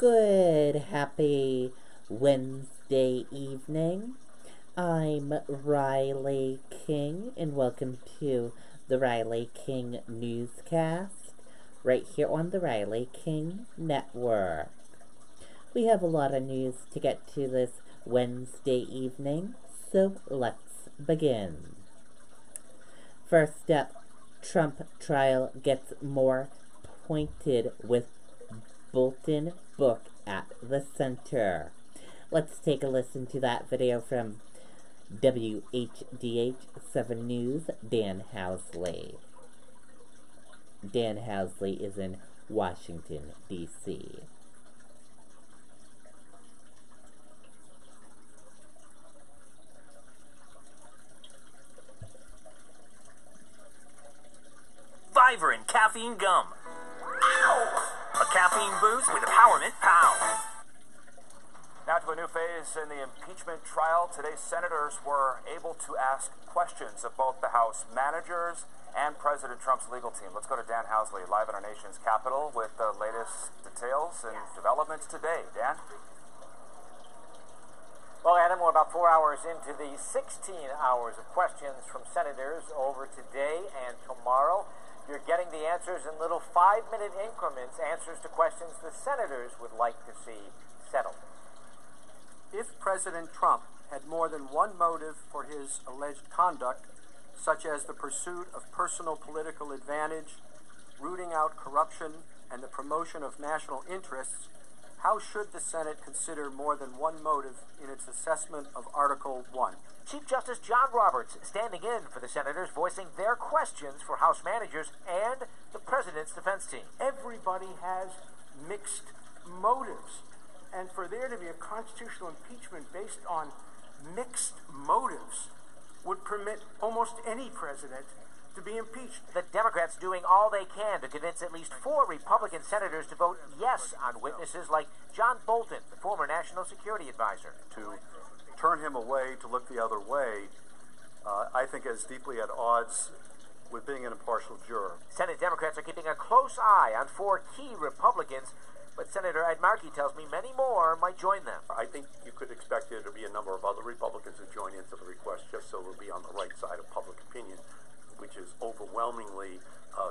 Good, happy Wednesday evening. I'm Riley King, and welcome to the Riley King Newscast, right here on the Riley King Network. We have a lot of news to get to this Wednesday evening, so let's begin. First up, Trump trial gets more pointed with Bolton book at the center. Let's take a listen to that video from WHDH 7 News, Dan Housley. Dan Housley is in Washington, D.C. Vibrant caffeine gum. Ow! A caffeine boost with empowerment pow. Now to a new phase in the impeachment trial. Today, senators were able to ask questions of both the House managers and President Trump's legal team. Let's go to Dan Housley, live in our nation's capital, with the latest details and developments today. Dan? Well, Adam, we're about 4 hours into the 16 hours of questions from senators over today and tomorrow. You're getting the answers in little 5-minute increments, answers to questions the senators would like to see settled. If President Trump had more than one motive for his alleged conduct, such as the pursuit of personal political advantage, rooting out corruption, and the promotion of national interests, how should the Senate consider more than one motive in its assessment of Article 1? Chief Justice John Roberts standing in for the senators, voicing their questions for House managers and the president's defense team. Everybody has mixed motives. And for there to be a constitutional impeachment based on mixed motives would permit almost any president to be impeached. The Democrats doing all they can to convince at least 4 Republican senators to vote yes on witnesses like John Bolton, the former National Security Advisor. To turn him away, to look the other way, I think is deeply at odds with being an impartial juror. Senate Democrats are keeping a close eye on 4 key Republicans, but Senator Ed Markey tells me many more might join them. I think you could expect there to be a number of other Republicans who join into the request just so they'll be on the right side of public opinion, which is overwhelmingly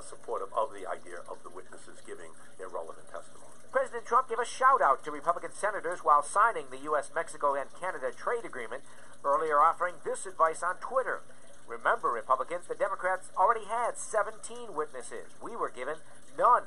supportive of the idea of the witnesses giving their relevant testimony. President Trump gave a shout-out to Republican senators while signing the U.S., Mexico, and Canada trade agreement, earlier offering this advice on Twitter. Remember, Republicans, the Democrats already had 17 witnesses. We were given none.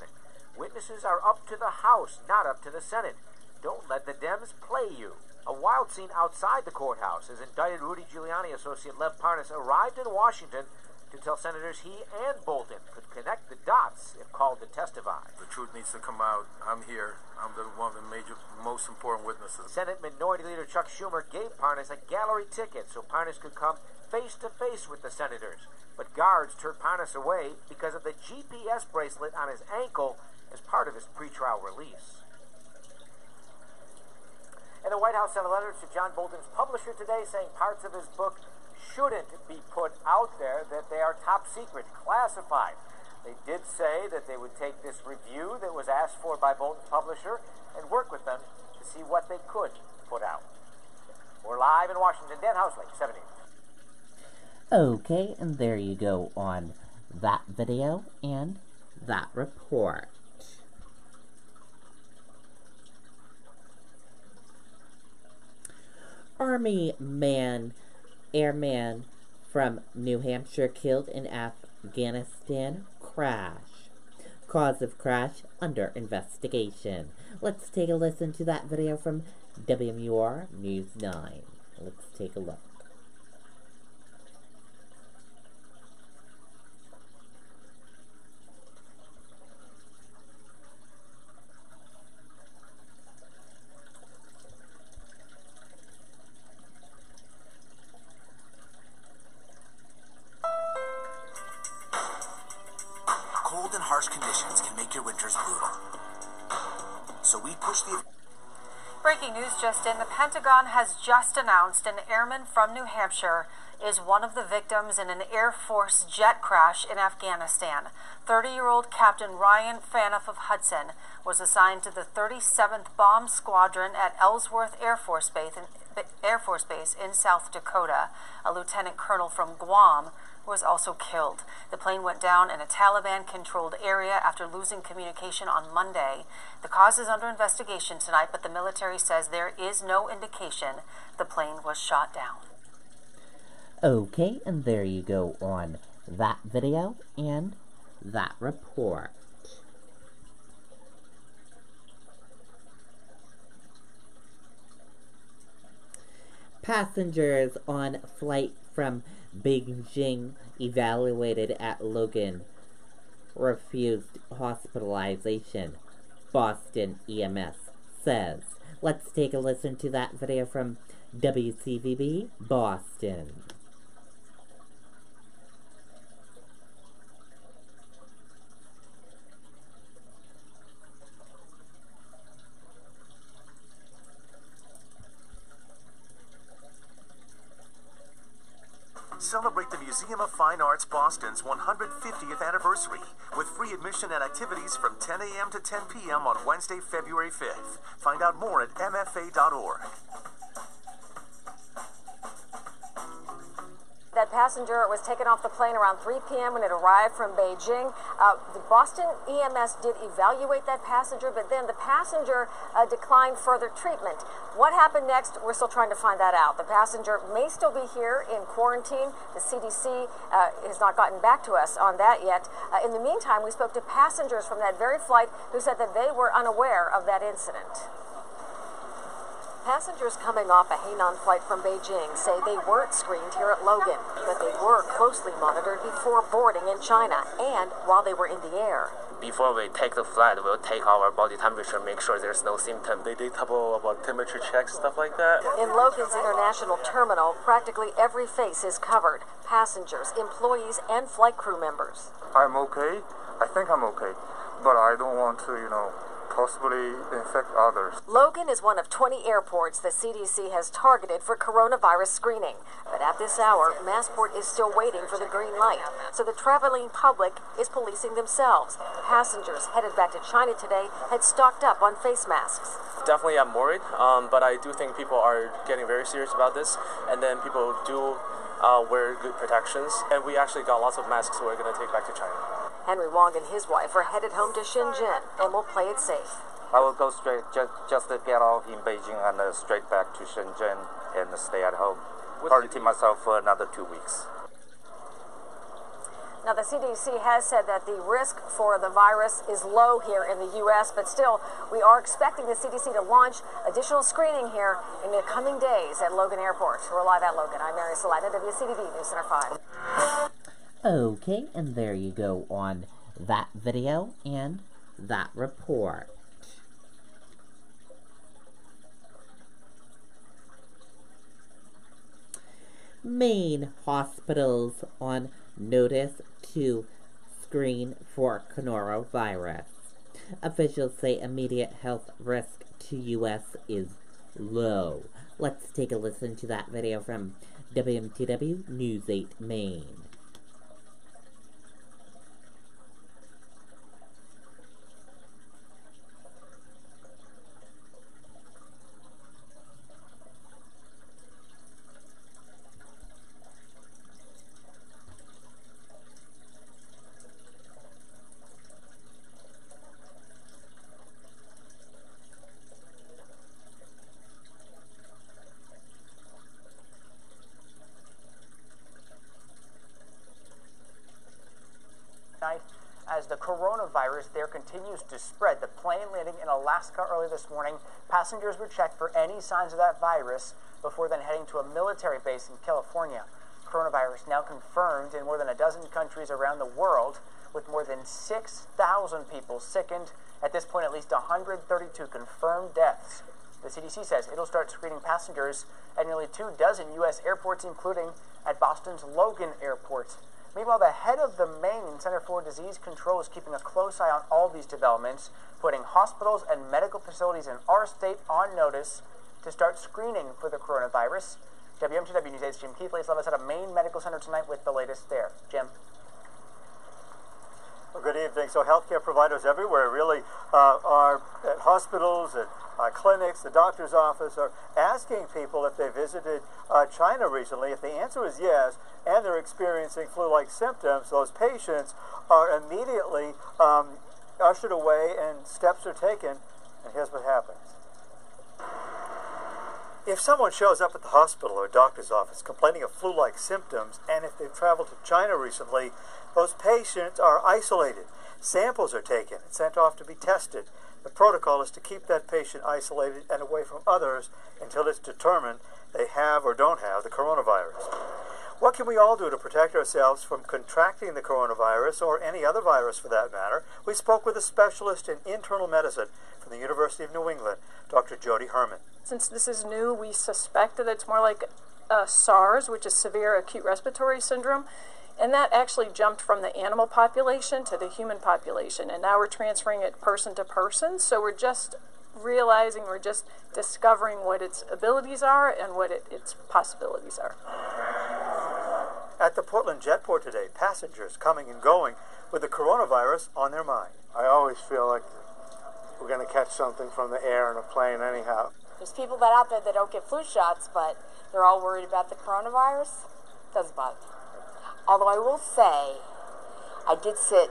Witnesses are up to the House, not up to the Senate. Don't let the Dems play you. A wild scene outside the courthouse as indicted Rudy Giuliani associate Lev Parnas arrived in Washington to tell senators he and Bolton could connect the dots if called to testify. The truth needs to come out. I'm here. I'm one of the most important witnesses. Senate Minority Leader Chuck Schumer gave Parnas a gallery ticket so Parnas could come face-to-face with the senators. But guards turned Parnas away because of the GPS bracelet on his ankle as part of his pretrial release. And the White House sent a letter to John Bolton's publisher today saying parts of his book shouldn't be put out there, that they are top secret, classified. They did say that they would take this review that was asked for by Bolton's publisher and work with them to see what they could put out. We're live in Washington. Dan Housley, 7 News. Okay, and there you go on that video and that report. Airman from New Hampshire killed in Afghanistan crash. Cause of crash under investigation. Let's take a listen to that video from WMUR News 9. Let's take a look. Cold and harsh conditions can make your winters brutal. So we push the... Breaking news just in. The Pentagon has just announced an airman from New Hampshire is one of the victims in an Air Force jet crash in Afghanistan. 30-year-old Captain Ryan Fanoff of Hudson was assigned to the 37th Bomb Squadron at Ellsworth Air Force Base in South Dakota. A lieutenant colonel from Guam was also killed. The plane went down in a Taliban-controlled area after losing communication on Monday. The cause is under investigation tonight, but the military says there is no indication the plane was shot down. Okay, and there you go on that video and that report. Passengers on flight from Beijing evaluated at Logan refused hospitalization, Boston EMS says. Let's take a listen to that video from WCVB Boston. Celebrate the Museum of Fine Arts Boston's 150th anniversary with free admission and activities from 10 a.m. to 10 p.m. on Wednesday, February 5th. Find out more at mfa.org. That passenger was taken off the plane around 3 p.m. when it arrived from Beijing. The Boston EMS did evaluate that passenger, but then the passenger declined further treatment. What happened next? We're still trying to find that out. The passenger may still be here in quarantine. The CDC has not gotten back to us on that yet. In the meantime, we spoke to passengers from that very flight who said that they were unaware of that incident. Passengers coming off a Hainan flight from Beijing say they weren't screened here at Logan, but they were closely monitored before boarding in China and while they were in the air. Before we take the flight, we'll take our body temperature, make sure there's no symptom. They did couple about temperature checks, stuff like that. In Logan's International Terminal, practically every face is covered. Passengers, employees, and flight crew members. I'm okay. I think I'm okay. But I don't want to, possibly infect others. Logan is one of 20 airports the CDC has targeted for coronavirus screening. But at this hour, Massport is still waiting for the green light. So the traveling public is policing themselves. Passengers headed back to China today had stocked up on face masks. Definitely I'm worried, but I do think people are getting very serious about this. And then people do wear good protections. And we actually got lots of masks we're going to take back to China. Henry Wong and his wife are headed home to Shenzhen and will play it safe. I will go straight, just to get off in Beijing and straight back to Shenzhen and stay at home. Quarantine myself for another 2 weeks. Now, the CDC has said that the risk for the virus is low here in the U.S., but still, we are expecting the CDC to launch additional screening here in the coming days at Logan Airport. We're live at Logan. I'm Mary Salina, WCDB News Center 5. Okay, and there you go on that video and that report. Maine hospitals on notice to screen for coronavirus. Officials say immediate health risk to U.S. is low. Let's take a listen to that video from WMTW News 8 Maine. As the coronavirus there continues to spread. The plane landing in Alaska early this morning, passengers were checked for any signs of that virus before then heading to a military base in California. Coronavirus now confirmed in more than a dozen countries around the world, with more than 6,000 people sickened. At this point, at least 132 confirmed deaths. The CDC says it'll start screening passengers at nearly 24 U.S. airports, including at Boston's Logan Airport. Meanwhile, the head of the Maine Center for Disease Control is keeping a close eye on all these developments, putting hospitals and medical facilities in our state on notice to start screening for the coronavirus. WMTW News 8's Jim Keith lays us at a Maine Medical Center tonight with the latest there. Jim. Well, good evening. So healthcare providers everywhere really are at hospitals and clinics, the doctor's office, are asking people if they visited China recently. If the answer is yes, and they're experiencing flu-like symptoms, those patients are immediately ushered away and steps are taken. And here's what happens. If someone shows up at the hospital or doctor's office complaining of flu-like symptoms, and if they've traveled to China recently, those patients are isolated. Samples are taken and sent off to be tested. The protocol is to keep that patient isolated and away from others until it's determined they have or don't have the coronavirus. What can we all do to protect ourselves from contracting the coronavirus or any other virus for that matter? We spoke with a specialist in internal medicine from the University of New England, Dr. Jody Herman. Since this is new, we suspect that it's more like SARS, which is severe acute respiratory syndrome, and that actually jumped from the animal population to the human population, and now we're transferring it person to person, so we're just discovering what its abilities are and what its possibilities are. At the Portland Jetport today, passengers coming and going with the coronavirus on their mind. I always feel like we're going to catch something from the air in a plane anyhow. There's people out there that don't get flu shots, but they're all worried about the coronavirus. Doesn't bother me. Although I will say, I did sit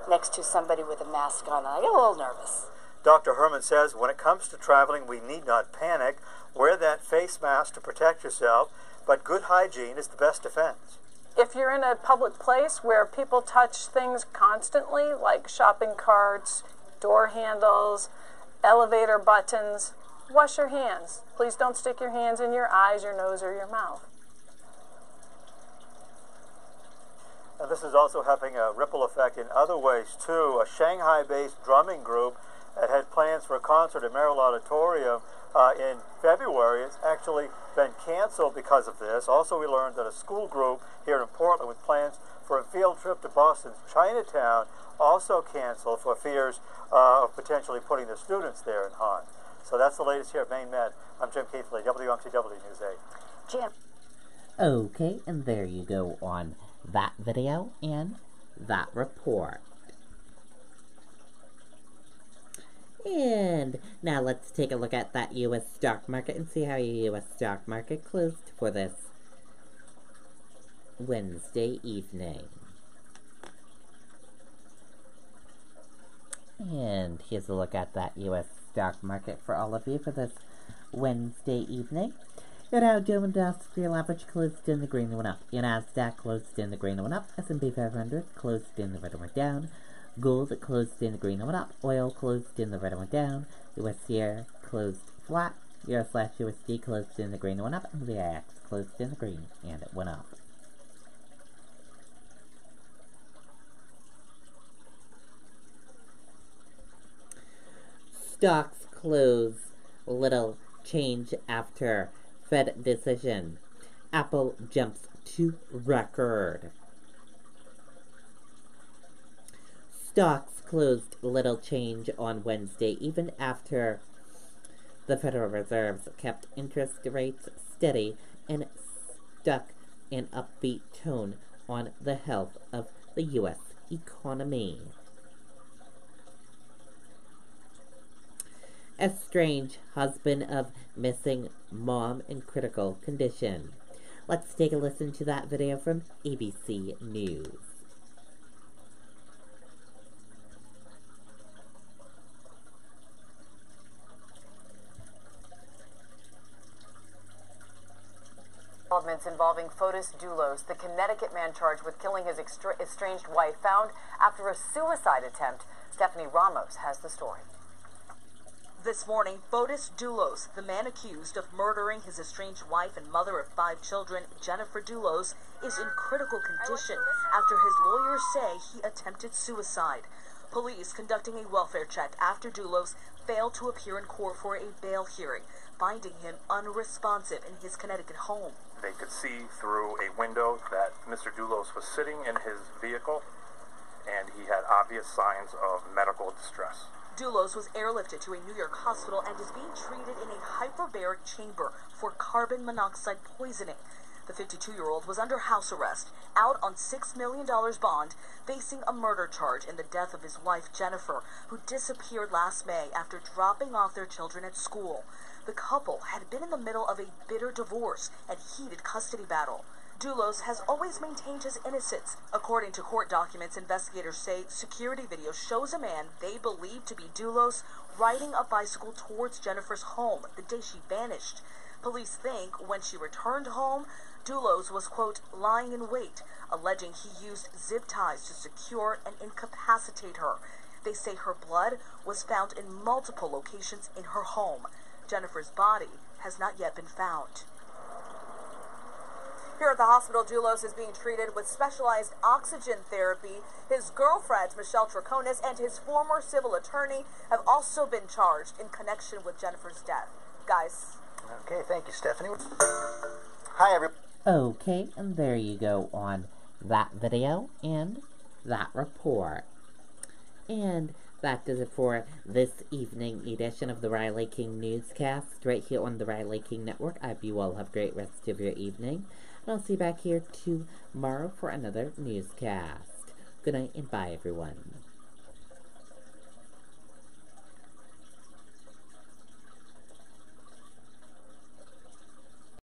next to somebody with a mask on, and I get a little nervous. Dr. Herman says when it comes to traveling, we need not panic. Wear that face mask to protect yourself, but good hygiene is the best defense. If you're in a public place where people touch things constantly, like shopping carts, door handles, elevator buttons, wash your hands. Please don't stick your hands in your eyes, your nose, or your mouth. And this is also having a ripple effect in other ways, too. A Shanghai-based drumming group that had plans for a concert at Merrill Auditorium in February has actually been canceled because of this. Also, we learned that a school group here in Portland with plans for a field trip to Boston's Chinatown also canceled for fears of potentially putting the students there in harm. So that's the latest here at Maine Med. I'm Jim Keithley, WMTW News 8. Jim. Okay, and there you go on that video and that report. And now let's take a look at that U.S. stock market and see how your U.S. stock market closed for this Wednesday evening. And here's a look at that U.S. stock market for all of you for this Wednesday evening. Your Dow Jones Industrial Average closed in the green and went up. Your Nasdaq closed in the green and went up. S&P 500 closed in the red and went down. Gold closed in the green and went up. Oil closed in the red and went down. USD closed flat. Euro/USD closed in the green and went up. And the VIX closed in the green and it went up. Stocks close little change after Fed decision. Apple jumps to record. Stocks closed little change on Wednesday, even after the Federal Reserve kept interest rates steady and stuck an upbeat tone on the health of the U.S. economy. Estranged husband of missing mom in critical condition. Let's take a listen to that video from ABC News. Developments involving Fotis Dulos, the Connecticut man charged with killing his estranged wife, found after a suicide attempt. Stephanie Ramos has the story. This morning, Fotis Dulos, the man accused of murdering his estranged wife and mother of 5 children, Jennifer Dulos, is in critical condition after his lawyers say he attempted suicide. Police conducting a welfare check after Dulos failed to appear in court for a bail hearing, finding him unresponsive in his Connecticut home. They could see through a window that Mr. Doulos was sitting in his vehicle, and he had obvious signs of medical distress. Doulos was airlifted to a New York hospital and is being treated in a hyperbaric chamber for carbon monoxide poisoning. The 52-year-old was under house arrest, out on $6 million bond, facing a murder charge in the death of his wife, Jennifer, who disappeared last May after dropping off their children at school. The couple had been in the middle of a bitter divorce and heated custody battle. Doulos has always maintained his innocence. According to court documents, investigators say security video shows a man they believe to be Doulos riding a bicycle towards Jennifer's home the day she vanished. Police think when she returned home, Doulos was, quote, lying in wait, alleging he used zip ties to secure and incapacitate her. They say her blood was found in multiple locations in her home. Jennifer's body has not yet been found. Here at the hospital, Doulos is being treated with specialized oxygen therapy. His girlfriend, Michelle Troconis, and his former civil attorney have also been charged in connection with Jennifer's death. Guys. Okay, thank you, Stephanie. Hi, everyone. Okay, and there you go on that video and that report. And that does it for this evening edition of the Riley King Newscast, right here on the Riley King Network. I hope you all have a great rest of your evening. And I'll see you back here tomorrow for another newscast. Good night and bye, everyone.